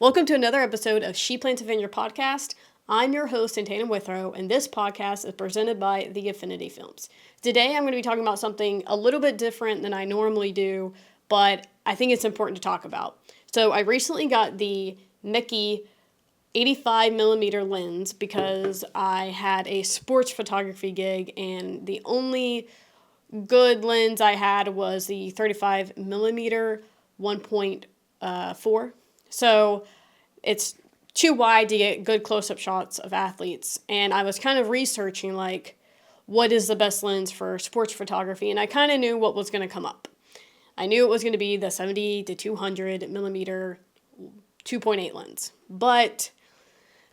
Welcome to another episode of She Plants a Vineyard podcast. I'm your host, Antana Withrow, and this podcast is presented by The Affinity Films. Today, I'm going to be talking about something a little bit different than I normally do, but I think it's important to talk about. So I recently got the Mickey 85mm lens because I had a sports photography gig, and the only good lens I had was the 35mm 1.4. So it's too wide to get good close-up shots of athletes. And I was kind of researching, what is the best lens for sports photography? And I kind of knew what was going to come up. I knew it was going to be the 70 to 200 millimeter 2.8 lens. But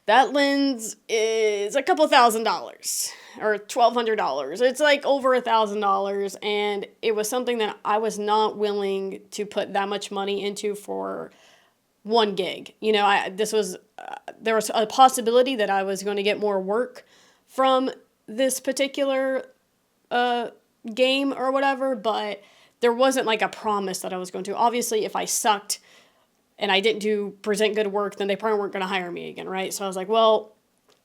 that lens is a couple $1,000 or $1,200. It's like over $1,000. And it was something that I was not willing to put that much money into for one gig. You know, there was a possibility that I was going to get more work from this particular game or whatever, but there wasn't like a promise that I was going to. Obviously, if I sucked and I didn't present good work, then they probably weren't going to hire me again, right? So I was like, well,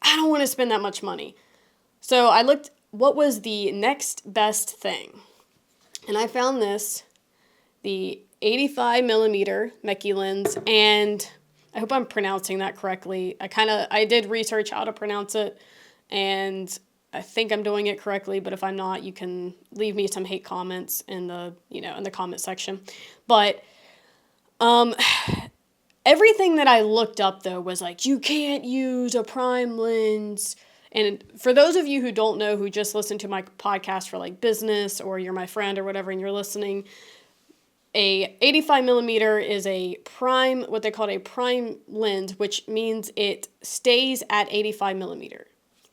I don't want to spend that much money. So I looked, what was the next best thing? And I found the 85mm Mickey lens, and I hope I'm pronouncing that correctly. I did research how to pronounce it, and I think I'm doing it correctly, but if I'm not, you can leave me some hate comments in the comment section. But everything that I looked up, though, was like, you can't use a prime lens. And for those of you who don't know, who just listen to my podcast for like business, or you're my friend or whatever, and you're listening, a 85mm is a prime, what they call a prime lens, which means it stays at 85mm,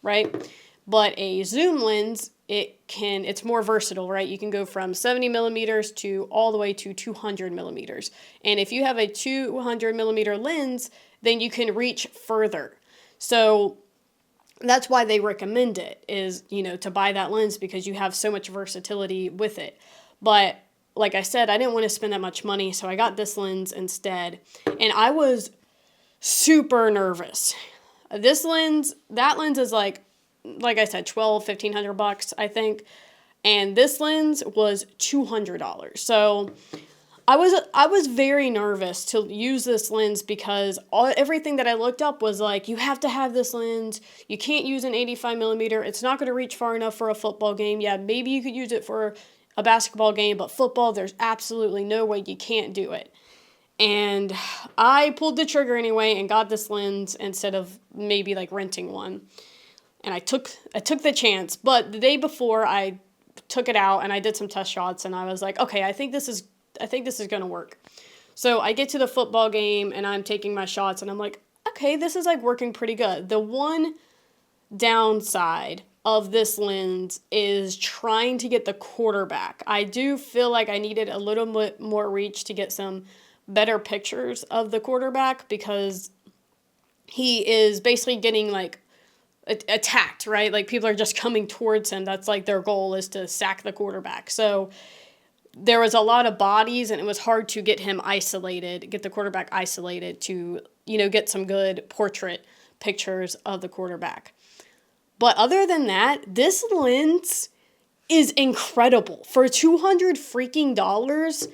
right? But a zoom lens, it's more versatile, right? You can go from 70mm to all the way to 200mm. And if you have a 200mm lens, then you can reach further. So that's why they recommend it, is, to buy that lens, because you have so much versatility with it. But like I said, I didn't want to spend that much money, so I got this lens instead. And I was super nervous. That lens is like I said, $1,200-$1,500, I think. And this lens was $200. So I was very nervous to use this lens, because everything that I looked up was like, you have to have this lens. You can't use an 85mm. It's not going to reach far enough for a football game. Yeah, maybe you could use it for a basketball game, but football, there's absolutely no way you can't do it. And I pulled the trigger anyway and got this lens instead of maybe like renting one. And I took the chance, but the day before I took it out and I did some test shots, and I was like, okay, I think this is going to work. So I get to the football game and I'm taking my shots, and I'm like, okay, this is like working pretty good. The one downside of this lens is trying to get the quarterback. I do feel like I needed a little bit more reach to get some better pictures of the quarterback, because he is basically getting like attacked, right? Like people are just coming towards him. That's like their goal, is to sack the quarterback. So there was a lot of bodies, and it was hard to get the quarterback isolated to, get some good portrait pictures of the quarterback. But other than that, this lens is incredible. For $200 freaking dollars,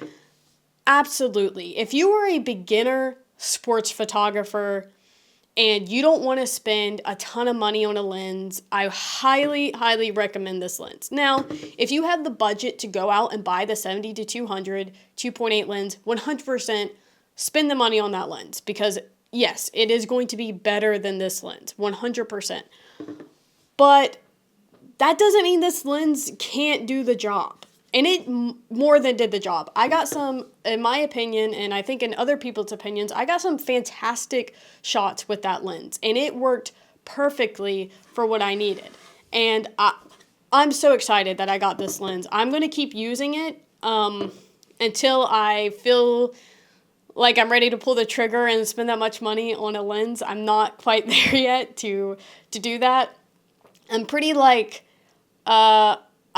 absolutely. If you are a beginner sports photographer and you don't want to spend a ton of money on a lens, I highly, highly recommend this lens. Now, if you have the budget to go out and buy the 70 to 200 2.8 lens, 100% spend the money on that lens, because yes, it is going to be better than this lens, 100%. But that doesn't mean this lens can't do the job. And it more than did the job. I got some, in my opinion, and I think in other people's opinions, I got some fantastic shots with that lens. And it worked perfectly for what I needed. And I'm so excited that I got this lens. I'm going to keep using it until I feel like I'm ready to pull the trigger and spend that much money on a lens. I'm not quite there yet to do that. I'm pretty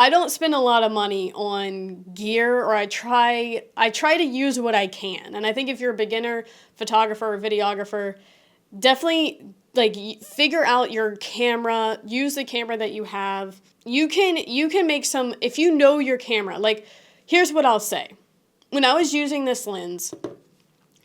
I don't spend a lot of money on gear, or I try to use what I can. And I think if you're a beginner photographer or videographer, definitely like figure out your camera, use the camera that you have. You can make some, if you know your camera. Like, here's what I'll say. When I was using this lens,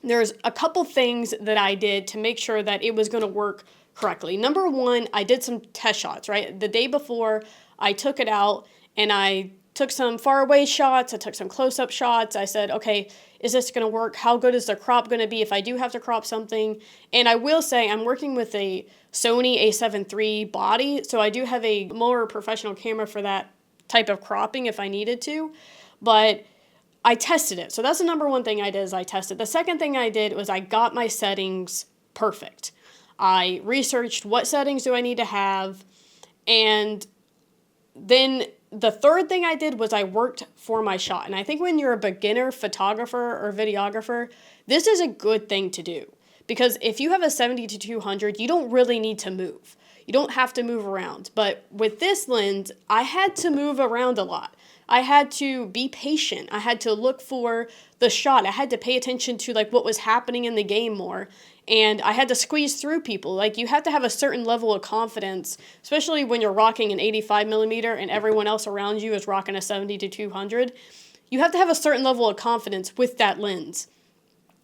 there's a couple things that I did to make sure that it was going to work correctly. Number one, I did some test shots, right? The day before, I took it out and I took some far away shots. I took some close-up shots. I said, okay, is this going to work? How good is the crop going to be if I do have to crop something? And I will say I'm working with a Sony a7 III body, so I do have a more professional camera for that type of cropping if I needed to. But I tested it. So that's the number one thing I did, is I tested. The second thing I did was I got my settings perfect. I researched what settings do I need to have. And then the third thing I did was I worked for my shot. And I think when you're a beginner photographer or videographer, this is a good thing to do. Because if you have a 70-200, you don't really need to move. You don't have to move around. But with this lens, I had to move around a lot. I had to be patient. I had to look for the shot. I had to pay attention to like what was happening in the game more. And I had to squeeze through people. Like, you have to have a certain level of confidence, especially when you're rocking an 85mm and everyone else around you is rocking a 70-200. You have to have a certain level of confidence with that lens.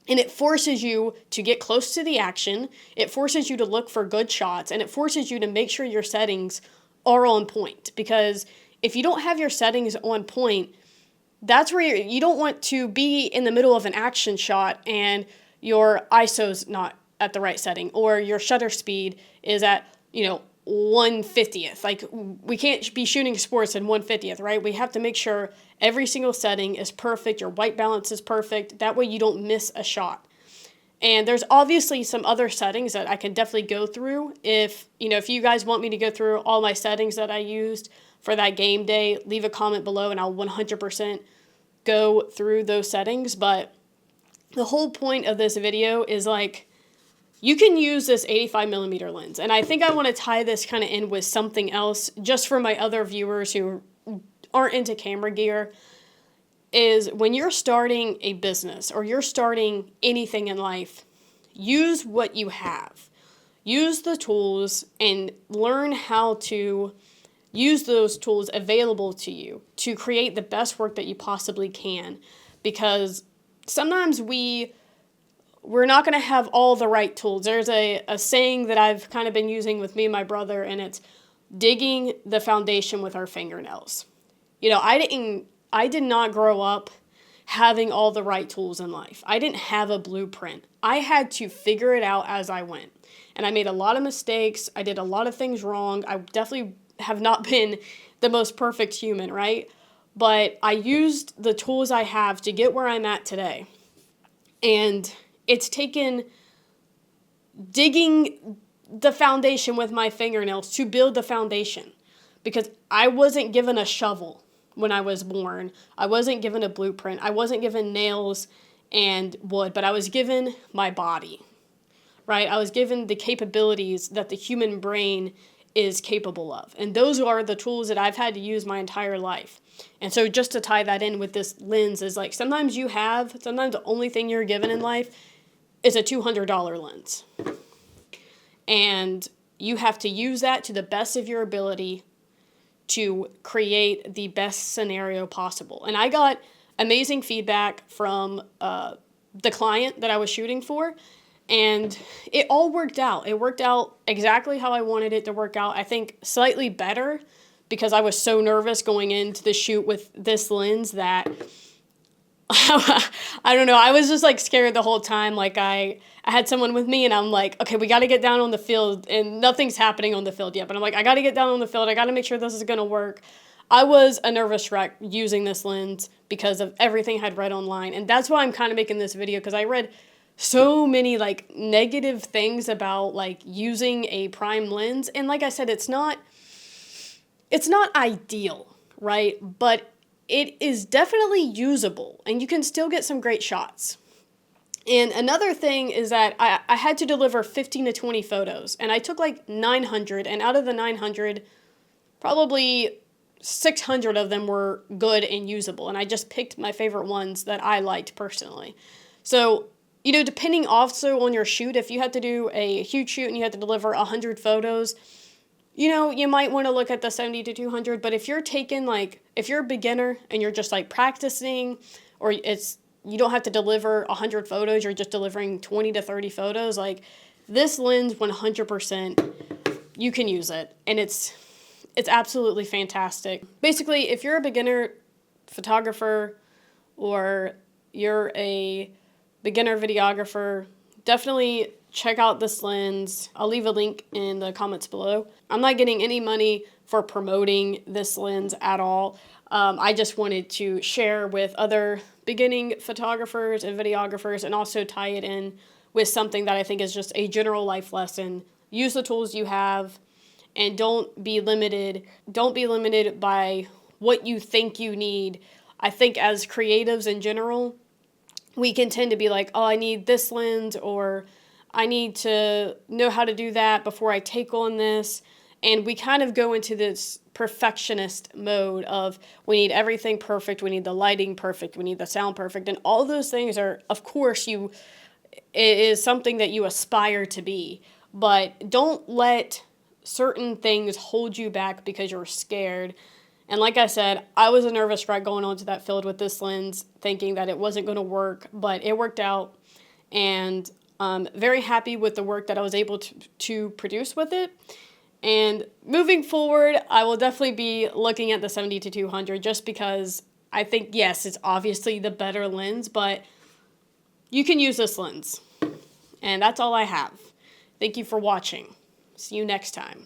And it forces you to get close to the action. It forces you to look for good shots. And it forces you to make sure your settings are on point. Because if you don't have your settings on point, that's where you don't want to be in the middle of an action shot and your ISO's not at the right setting, or your shutter speed is at, 1/50th. Like, we can't be shooting sports in 1/50th, right? We have to make sure every single setting is perfect, your white balance is perfect. That way you don't miss a shot. And there's obviously some other settings that I can definitely go through. If you guys want me to go through all my settings that I used for that game day, leave a comment below and I'll 100% go through those settings. But the whole point of this video is, like, you can use this 85mm lens. And I think I want to tie this kind of in with something else, just for my other viewers who aren't into camera gear, is when you're starting a business or you're starting anything in life, use what you have. Use the tools and learn how to use those tools available to you to create the best work that you possibly can. Because sometimes we're not going to have all the right tools. There's a saying that I've kind of been using with me and my brother, and it's digging the foundation with our fingernails. I did not grow up having all the right tools in life. I didn't have a blueprint. I had to figure it out as I went. And I made a lot of mistakes. I did a lot of things wrong. I definitely have not been the most perfect human, right? But I used the tools I have to get where I'm at today. And it's taken digging the foundation with my fingernails to build the foundation. Because I wasn't given a shovel when I was born. I wasn't given a blueprint. I wasn't given nails and wood, but I was given my body, right? I was given the capabilities that the human brain is capable of. And those are the tools that I've had to use my entire life. And so just to tie that in with this lens is, like, sometimes the only thing you're given in life is a $200 lens. And you have to use that to the best of your ability to create the best scenario possible. And I got amazing feedback from the client that I was shooting for, and it all worked out. It worked out exactly how I wanted it to work out. I think slightly better, because I was so nervous going into the shoot with this lens that I don't know. I was just, like, scared the whole time. Like, I had someone with me, and I'm like, okay, we got to get down on the field, and nothing's happening on the field yet. But I'm like, I got to get down on the field. I got to make sure this is going to work. I was a nervous wreck using this lens because of everything I'd read online. And that's why I'm kind of making this video, because I read so many, like, negative things about, like, using a prime lens. And like I said, it's not ideal, right? But it is definitely usable, and you can still get some great shots. And another thing is that I had to deliver 15 to 20 photos, and I took like 900, and out of the 900, probably 600 of them were good and usable, and I just picked my favorite ones that I liked personally. So, depending also on your shoot, if you had to do a huge shoot and you had to deliver 100 photos, you might want to look at the 70 to 200, but if you're if you're a beginner and you're just practicing, or you don't have to deliver 100 photos, you're just delivering 20 to 30 photos, this lens 100%, you can use it, and it's absolutely fantastic. Basically, if you're a beginner photographer or you're a beginner videographer, definitely check out this lens. I'll leave a link in the comments below. I'm not getting any money for promoting this lens at all. I just wanted to share with other beginning photographers and videographers, and also tie it in with something that I think is just a general life lesson. Use the tools you have, and don't be limited by what you think you need. I think as creatives in general, we can tend to be like, oh, I need this lens, or I need to know how to do that before I take on this. And we kind of go into this perfectionist mode of, we need everything perfect, we need the lighting perfect, we need the sound perfect, and all those things are, of course, it is something that you aspire to be. But don't let certain things hold you back because you're scared. And like I said, I was a nervous wreck going onto that field with this lens, thinking that it wasn't going to work, but it worked out, and very happy with the work that I was able to produce with it. And moving forward, I will definitely be looking at the 70 to 200, just because I think, yes, it's obviously the better lens, but you can use this lens. And that's all I have. Thank you for watching. See you next time.